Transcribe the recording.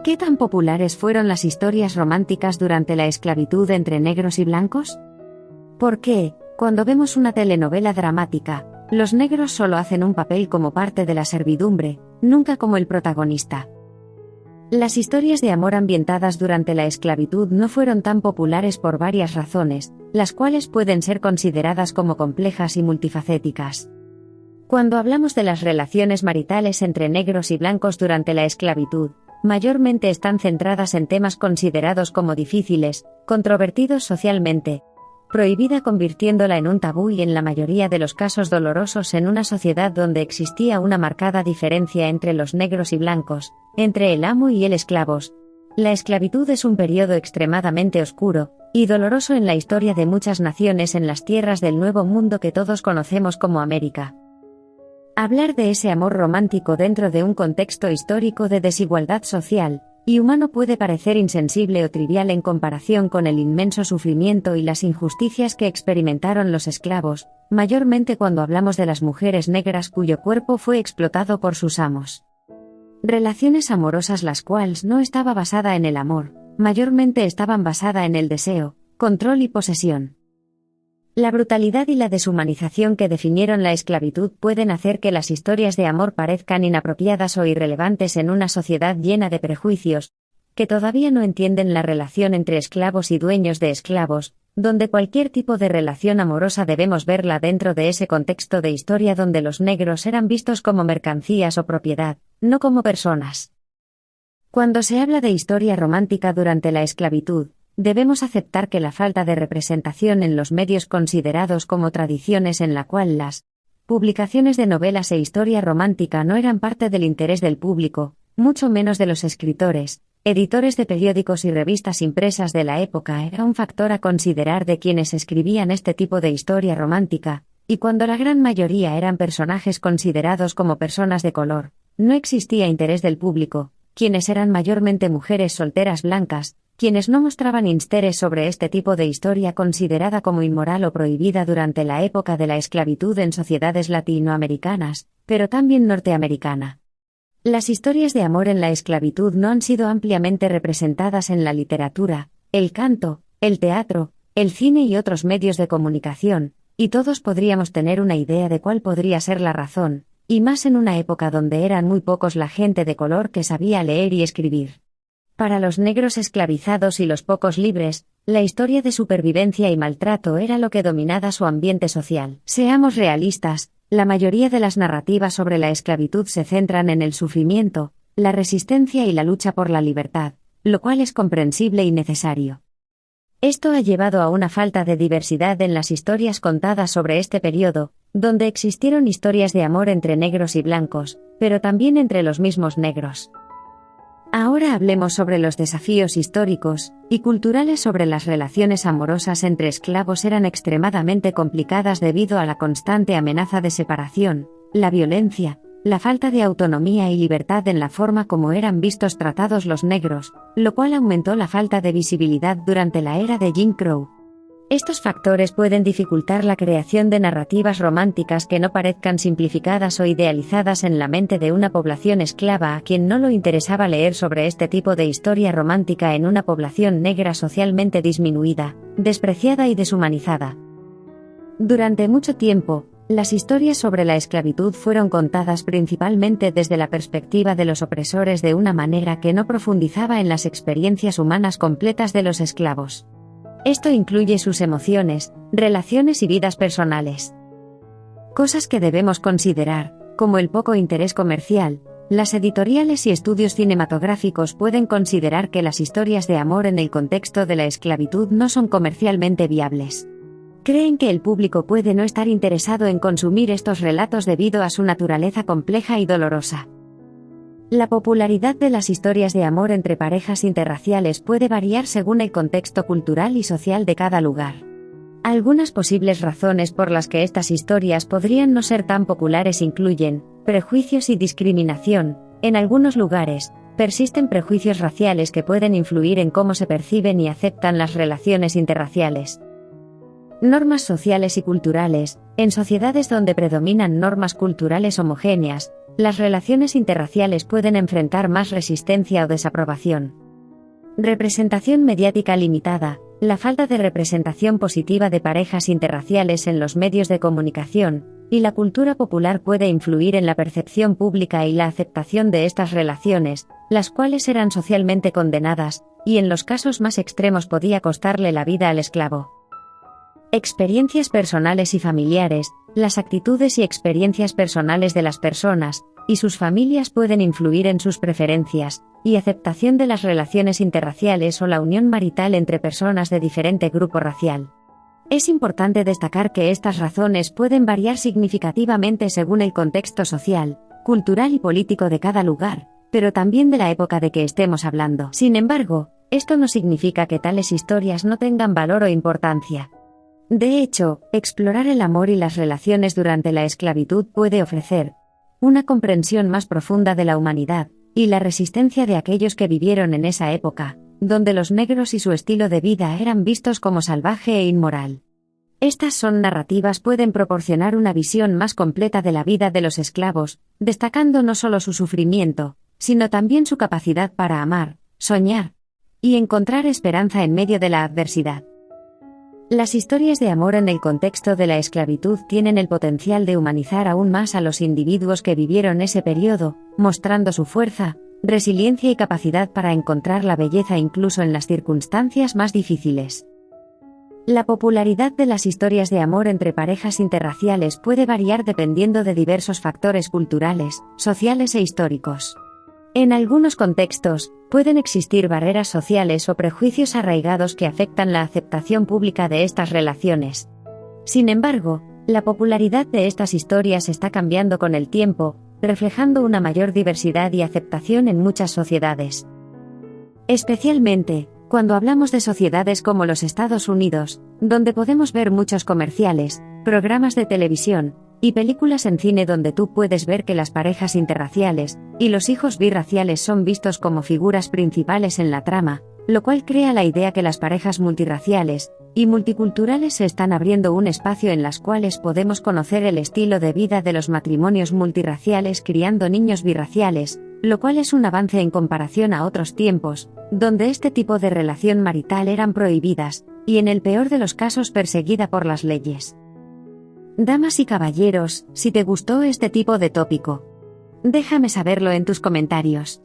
¿Qué tan populares fueron las historias románticas durante la esclavitud entre negros y blancos? ¿Por qué, cuando vemos una telenovela dramática, los negros solo hacen un papel como parte de la servidumbre, nunca como el protagonista? Las historias de amor ambientadas durante la esclavitud no fueron tan populares por varias razones, las cuales pueden ser consideradas como complejas y multifacéticas. Cuando hablamos de las relaciones maritales entre negros y blancos durante la esclavitud, mayormente están centradas en temas considerados como difíciles, controvertidos socialmente, prohibida convirtiéndola en un tabú y en la mayoría de los casos dolorosos en una sociedad donde existía una marcada diferencia entre los negros y blancos, entre el amo y el esclavos. La esclavitud es un periodo extremadamente oscuro y doloroso en la historia de muchas naciones en las tierras del Nuevo Mundo que todos conocemos como América. Hablar de ese amor romántico dentro de un contexto histórico de desigualdad social y humano puede parecer insensible o trivial en comparación con el inmenso sufrimiento y las injusticias que experimentaron los esclavos, mayormente cuando hablamos de las mujeres negras cuyo cuerpo fue explotado por sus amos. Relaciones amorosas las cuales no estaba basada en el amor, mayormente estaban basada en el deseo, control y posesión. La brutalidad y la deshumanización que definieron la esclavitud pueden hacer que las historias de amor parezcan inapropiadas o irrelevantes en una sociedad llena de prejuicios, que todavía no entienden la relación entre esclavos y dueños de esclavos, donde cualquier tipo de relación amorosa debemos verla dentro de ese contexto de historia donde los negros eran vistos como mercancías o propiedad, no como personas. Cuando se habla de historia romántica durante la esclavitud, debemos aceptar que la falta de representación en los medios considerados como tradiciones en la cual las publicaciones de novelas e historia romántica no eran parte del interés del público, mucho menos de los escritores, editores de periódicos y revistas impresas de la época era un factor a considerar de quienes escribían este tipo de historia romántica, y cuando la gran mayoría eran personajes considerados como personas de color, no existía interés del público, quienes eran mayormente mujeres solteras blancas, quienes no mostraban interés sobre este tipo de historia considerada como inmoral o prohibida durante la época de la esclavitud en sociedades latinoamericanas, pero también norteamericana. Las historias de amor en la esclavitud no han sido ampliamente representadas en la literatura, el canto, el teatro, el cine y otros medios de comunicación, y todos podríamos tener una idea de cuál podría ser la razón, y más en una época donde eran muy pocos la gente de color que sabía leer y escribir. Para los negros esclavizados y los pocos libres, la historia de supervivencia y maltrato era lo que dominaba su ambiente social. Seamos realistas, la mayoría de las narrativas sobre la esclavitud se centran en el sufrimiento, la resistencia y la lucha por la libertad, lo cual es comprensible y necesario. Esto ha llevado a una falta de diversidad en las historias contadas sobre este periodo, donde existieron historias de amor entre negros y blancos, pero también entre los mismos negros. Ahora hablemos sobre los desafíos históricos y culturales sobre las relaciones amorosas entre esclavos eran extremadamente complicadas debido a la constante amenaza de separación, la violencia, la falta de autonomía y libertad en la forma como eran vistos tratados los negros, lo cual aumentó la falta de visibilidad durante la era de Jim Crow. Estos factores pueden dificultar la creación de narrativas románticas que no parezcan simplificadas o idealizadas en la mente de una población esclava a quien no le interesaba leer sobre este tipo de historia romántica en una población negra socialmente disminuida, despreciada y deshumanizada. Durante mucho tiempo, las historias sobre la esclavitud fueron contadas principalmente desde la perspectiva de los opresores de una manera que no profundizaba en las experiencias humanas completas de los esclavos. Esto incluye sus emociones, relaciones y vidas personales. Cosas que debemos considerar, como el poco interés comercial, las editoriales y estudios cinematográficos pueden considerar que las historias de amor en el contexto de la esclavitud no son comercialmente viables. Creen que el público puede no estar interesado en consumir estos relatos debido a su naturaleza compleja y dolorosa. La popularidad de las historias de amor entre parejas interraciales puede variar según el contexto cultural y social de cada lugar. Algunas posibles razones por las que estas historias podrían no ser tan populares incluyen prejuicios y discriminación. En algunos lugares, persisten prejuicios raciales que pueden influir en cómo se perciben y aceptan las relaciones interraciales. Normas sociales y culturales. En sociedades donde predominan normas culturales homogéneas, las relaciones interraciales pueden enfrentar más resistencia o desaprobación. Representación mediática limitada. La falta de representación positiva de parejas interraciales en los medios de comunicación y la cultura popular puede influir en la percepción pública y la aceptación de estas relaciones, las cuales eran socialmente condenadas, y en los casos más extremos podía costarle la vida al esclavo. Experiencias personales y familiares. Las actitudes y experiencias personales de las personas y sus familias pueden influir en sus preferencias y aceptación de las relaciones interraciales o la unión marital entre personas de diferente grupo racial. Es importante destacar que estas razones pueden variar significativamente según el contexto social, cultural y político de cada lugar, pero también de la época de que estemos hablando. Sin embargo, esto no significa que tales historias no tengan valor o importancia. De hecho, explorar el amor y las relaciones durante la esclavitud puede ofrecer una comprensión más profunda de la humanidad y la resistencia de aquellos que vivieron en esa época, donde los negros y su estilo de vida eran vistos como salvaje e inmoral. Estas narrativas pueden proporcionar una visión más completa de la vida de los esclavos, destacando no solo su sufrimiento, sino también su capacidad para amar, soñar y encontrar esperanza en medio de la adversidad. Las historias de amor en el contexto de la esclavitud tienen el potencial de humanizar aún más a los individuos que vivieron ese periodo, mostrando su fuerza, resiliencia y capacidad para encontrar la belleza incluso en las circunstancias más difíciles. La popularidad de las historias de amor entre parejas interraciales puede variar dependiendo de diversos factores culturales, sociales e históricos. En algunos contextos, pueden existir barreras sociales o prejuicios arraigados que afectan la aceptación pública de estas relaciones. Sin embargo, la popularidad de estas historias está cambiando con el tiempo, reflejando una mayor diversidad y aceptación en muchas sociedades. Especialmente, cuando hablamos de sociedades como los Estados Unidos, donde podemos ver muchos comerciales, programas de televisión y películas en cine donde tú puedes ver que las parejas interraciales y los hijos birraciales son vistos como figuras principales en la trama, lo cual crea la idea que las parejas multirraciales y multiculturales se están abriendo un espacio en las cuales podemos conocer el estilo de vida de los matrimonios multirraciales criando niños birraciales, lo cual es un avance en comparación a otros tiempos, donde este tipo de relación marital eran prohibidas, y en el peor de los casos perseguida por las leyes. Damas y caballeros, si te gustó este tipo de tópico, déjame saberlo en tus comentarios.